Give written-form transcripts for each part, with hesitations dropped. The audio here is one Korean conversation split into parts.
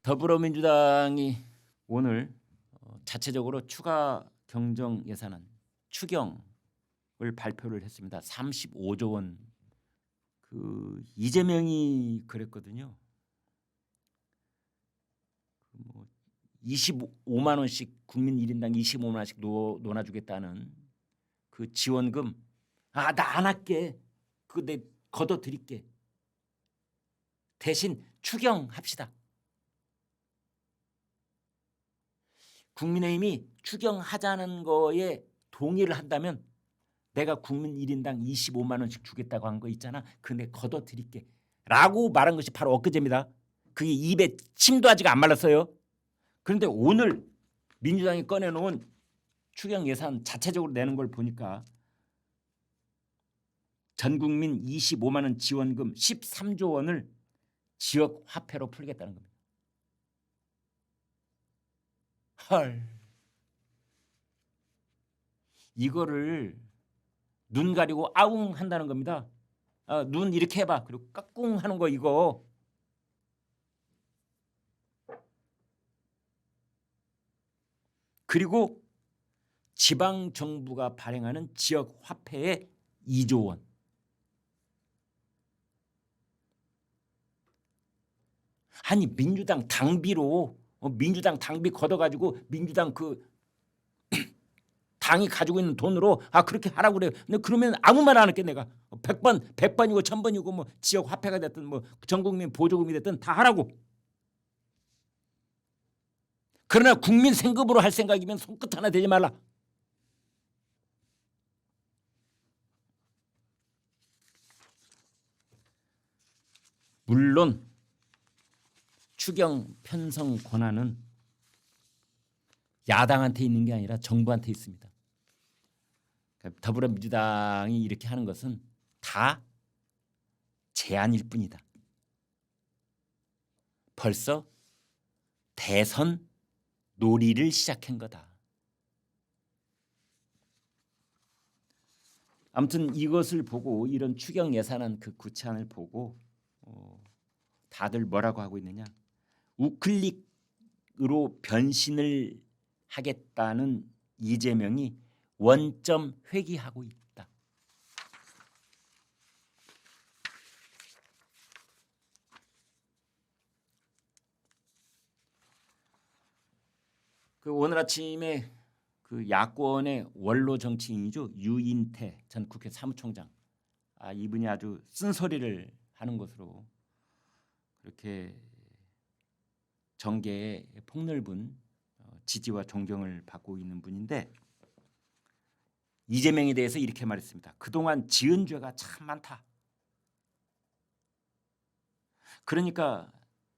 더불어민주당이 오늘 자체적으로 추가 경정 예산안 추경을 발표를 했습니다. 35조 원. 이재명이 그랬거든요. 25만 원씩 국민 1인당 25만 원씩 논아주겠다는 그 지원금. 나 안 할게. 그거 내 걷어 드릴게. 대신 추경합시다. 국민의힘이 추경하자는 거에 동의를 한다면 내가 국민 1인당 25만 원씩 주겠다고 한 거 있잖아. 그거 내가 걷어 드릴게. 라고 말한 것이 바로 엊그제입니다. 그게 입에 침도 아직 안 말랐어요. 그런데 오늘 민주당이 꺼내놓은 추경 예산 자체적으로 내는 걸 보니까 전국민 25만 원 지원금 13조 원을 지역 화폐로 풀겠다는 겁니다. 헐. 이거를 눈 가리고 아웅 한다는 겁니다. 눈 이렇게 해봐. 그리고 까꿍 하는 거 이거. 그리고 지방정부가 발행하는 지역 화폐의 2조 원. 아니 민주당 당비로 민주당 당비 걷어가지고 민주당 그 당이 가지고 있는 돈으로 그렇게 하라고 그래요. 근데 그러면 아무 말 안 할게 내가. 100번이고 1000번이고 뭐 지역 화폐가 됐든 뭐 전국민 보조금이 됐든 다 하라고. 그러나 국민 생급으로 할 생각이면 손끝 하나 대지 말라. 물론 추경 편성 권한은 야당한테 있는 게 아니라 정부한테 있습니다. 그러니까 더불어민주당이 이렇게 하는 것은 다 제안일 뿐이다. 벌써 대선 놀이를 시작한 거다. 아무튼 이것을 보고 이런 추경 예산안 그 구체안을 보고 다들 뭐라고 하고 있느냐. 우클릭으로 변신을 하겠다는 이재명이 원점 회귀하고 있다. 오늘 아침에 야권의 원로 정치인이죠. 유인태 전 국회 사무총장. 이분이 아주 쓴소리를 하는 것으로 그렇게 정계에 폭넓은 지지와 존경을 받고 있는 분인데 이재명에 대해서 이렇게 말했습니다. 그동안 지은 죄가 참 많다. 그러니까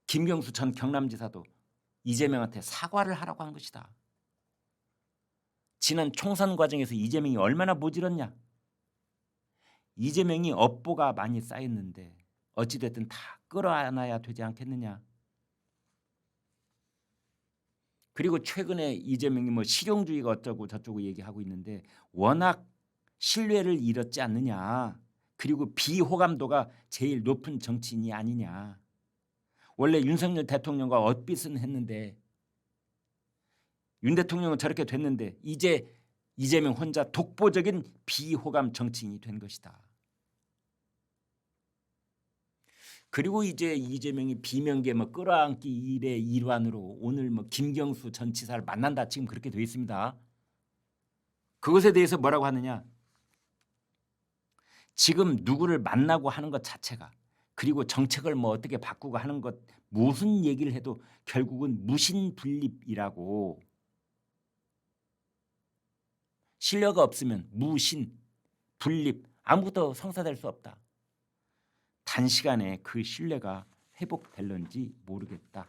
김경수 전 경남지사도 이재명한테 사과를 하라고 한 것이다. 지난 총선 과정에서 이재명이 얼마나 모질었냐. 이재명이 업보가 많이 쌓였는데 어찌됐든 다 끌어안아야 되지 않겠느냐. 그리고 최근에 이재명이 뭐 실용주의가 어쩌고 저쩌고 얘기하고 있는데 워낙 신뢰를 잃었지 않느냐. 그리고 비호감도가 제일 높은 정치인이 아니냐. 원래 윤석열 대통령과 엇빛은 했는데 윤 대통령은 저렇게 됐는데 이제 이재명 혼자 독보적인 비호감 정치인이 된 것이다. 그리고 이제 이재명이 비명계 끌어안기 일의 일환으로 오늘 김경수 전 지사를 만난다 지금 그렇게 되어 있습니다. 그것에 대해서 뭐라고 하느냐. 지금 누구를 만나고 하는 것 자체가 그리고 정책을 어떻게 바꾸고 하는 것 무슨 얘기를 해도 결국은 무신분립이라고. 신뢰가 없으면 무신, 분립 아무것도 성사될 수 없다. 단시간에 그 신뢰가 회복될런지 모르겠다.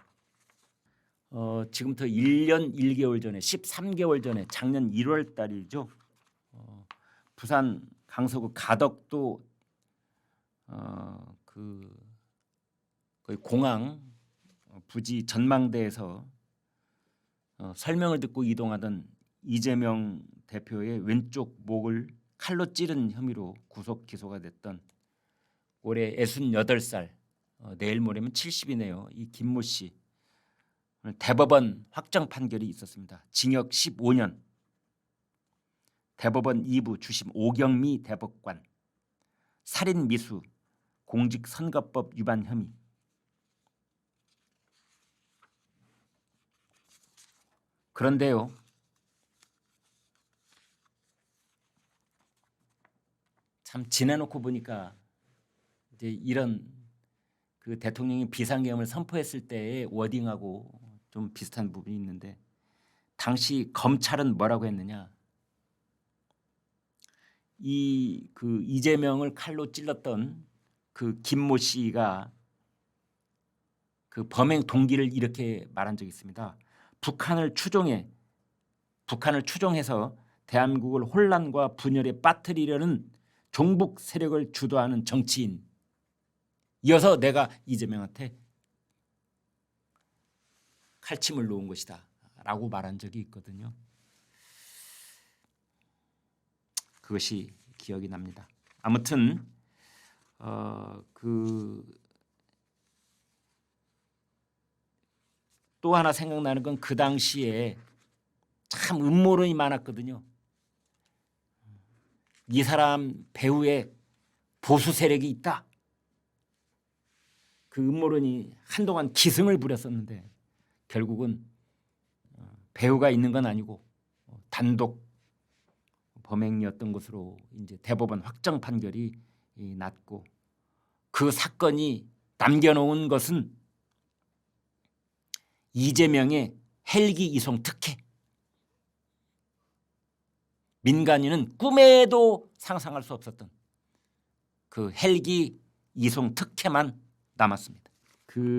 지금부터 1년 1개월 전에 13개월 전에 작년 1월 달이죠. 부산 강서구 가덕도 거의 공항 부지 전망대에서 설명을 듣고 이동하던 이재명 대표의 왼쪽 목을 칼로 찌른 혐의로 구속 기소가 됐던 올해 68살 내일 모레면 70이네요. 이 김모 씨 대법원 확정 판결이 있었습니다. 징역 15년. 대법원 2부 주심 오경미 대법관 살인 미수 공직선거법 위반 혐의. 그런데요, 참 지내놓고 보니까 이제 이런 그 대통령이 비상계엄을 선포했을 때의 워딩하고 좀 비슷한 부분이 있는데, 당시 검찰은 뭐라고 했느냐? 그 이재명을 칼로 찔렀던 그 김모 씨가 그 범행 동기를 이렇게 말한 적이 있습니다. 북한을 추종해서 대한민국을 혼란과 분열에 빠뜨리려는 종북 세력을 주도하는 정치인. 이어서 내가 이재명한테 칼침을 놓은 것이다 라고 말한 적이 있거든요. 그것이 기억이 납니다. 아무튼 또 하나 생각나는 건 그 당시에 참 음모론이 많았거든요. 이 사람 배후에 보수 세력이 있다. 그 음모론이 한동안 기승을 부렸었는데 결국은 배후가 있는 건 아니고 단독 범행이었던 것으로 이제 대법원 확정 판결이 났고, 그 사건이 남겨놓은 것은 이재명의 헬기 이송 특혜. 민간인은 꿈에도 상상할 수 없었던 그 헬기 이송 특혜만 남았습니다.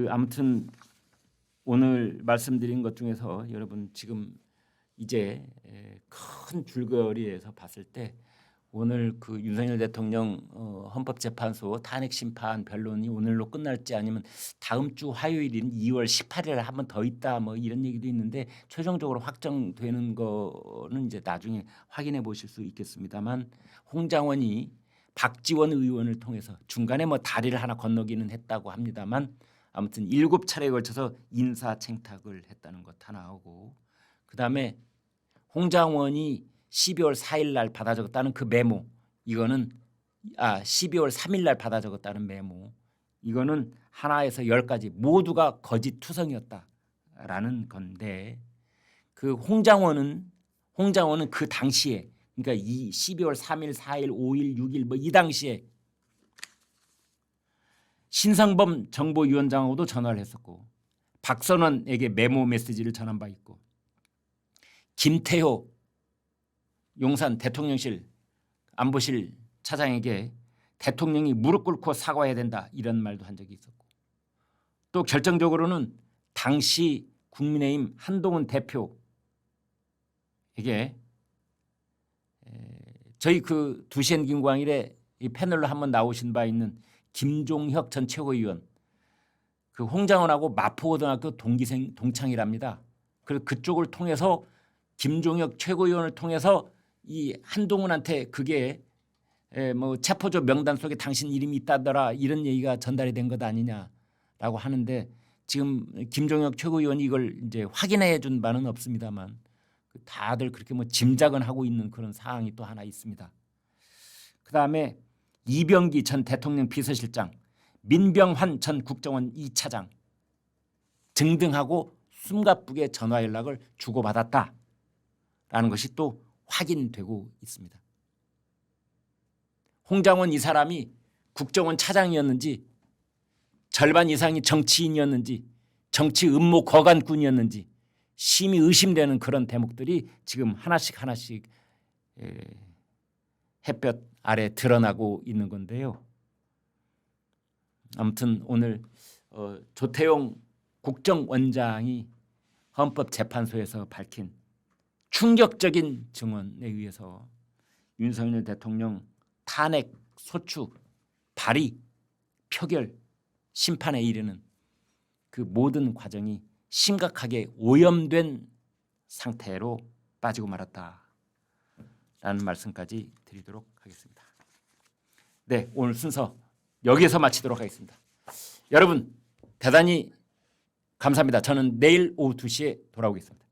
아무튼 오늘 말씀드린 것 중에서 여러분 지금 이제 큰 줄거리에서 봤을 때 오늘 그 윤석열 대통령 헌법재판소 탄핵 심판 변론이 오늘로 끝날지 아니면 다음 주 화요일인 2월 18일에 한 번 더 있다 뭐 이런 얘기도 있는데, 최종적으로 확정되는 거는 이제 나중에 확인해 보실 수 있겠습니다만, 홍장원이 박지원 의원을 통해서 중간에 뭐 다리를 하나 건너기는 했다고 합니다만, 아무튼 7차례에 걸쳐서 인사청탁을 했다는 것 하나 하고, 그다음에 홍장원이 12월 4일 날 받아 적었다는 그 메모, 이거는 12월 3일 날 받아 적었다는 메모, 이거는 하나에서 10까지 모두가 거짓 투성이었다라는 건데, 그 홍장원은 그 당시에, 그러니까 이 12월 3일, 4일, 5일, 6일 뭐 이 당시에 신상범 정보위원장하고도 전화를 했었고, 박선원에게 메모 메시지를 전한 바 있고, 김태효 용산 대통령실 안보실 차장에게 대통령이 무릎 꿇고 사과해야 된다 이런 말도 한 적이 있었고, 또 결정적으로는 당시 국민의힘 한동훈 대표에게 저희 그 두시엔 김광일의 이 패널로 한번 나오신 바 있는 김종혁 전 최고위원, 그 홍장원하고 마포고등학교 동창이랍니다. 그래서 그쪽을 통해서 김종혁 최고위원을 통해서 이 한동훈한테 그게 뭐 체포조 명단 속에 당신 이름이 있다더라 이런 얘기가 전달이 된 것 아니냐라고 하는데, 지금 김종혁 최고위원이 이걸 이제 확인해 준 바는 없습니다만 다들 그렇게 뭐 짐작은 하고 있는 그런 상황이 또 하나 있습니다. 그다음에 이병기 전 대통령 비서실장, 민병환 전 국정원 2차장 등등하고 숨가쁘게 전화 연락을 주고받았다라는 것이 또 확인되고 있습니다. 홍장원 이 사람이 국정원 차장이었는지, 절반 이상이 정치인이었는지, 정치 음모 거간꾼이었는지 심히 의심되는 그런 대목들이 지금 하나씩 햇볕 아래 드러나고 있는 건데요. 아무튼 오늘 조태용 국정원장이 헌법재판소에서 밝힌 충격적인 증언에 의해서 윤석열 대통령 탄핵 소추 발의 표결 심판에 이르는 그 모든 과정이 심각하게 오염된 상태로 빠지고 말았다라는 말씀까지 드리도록 하겠습니다. 네, 오늘 순서 여기에서 마치도록 하겠습니다. 여러분 대단히 감사합니다. 저는 내일 오후 2시에 돌아오겠습니다.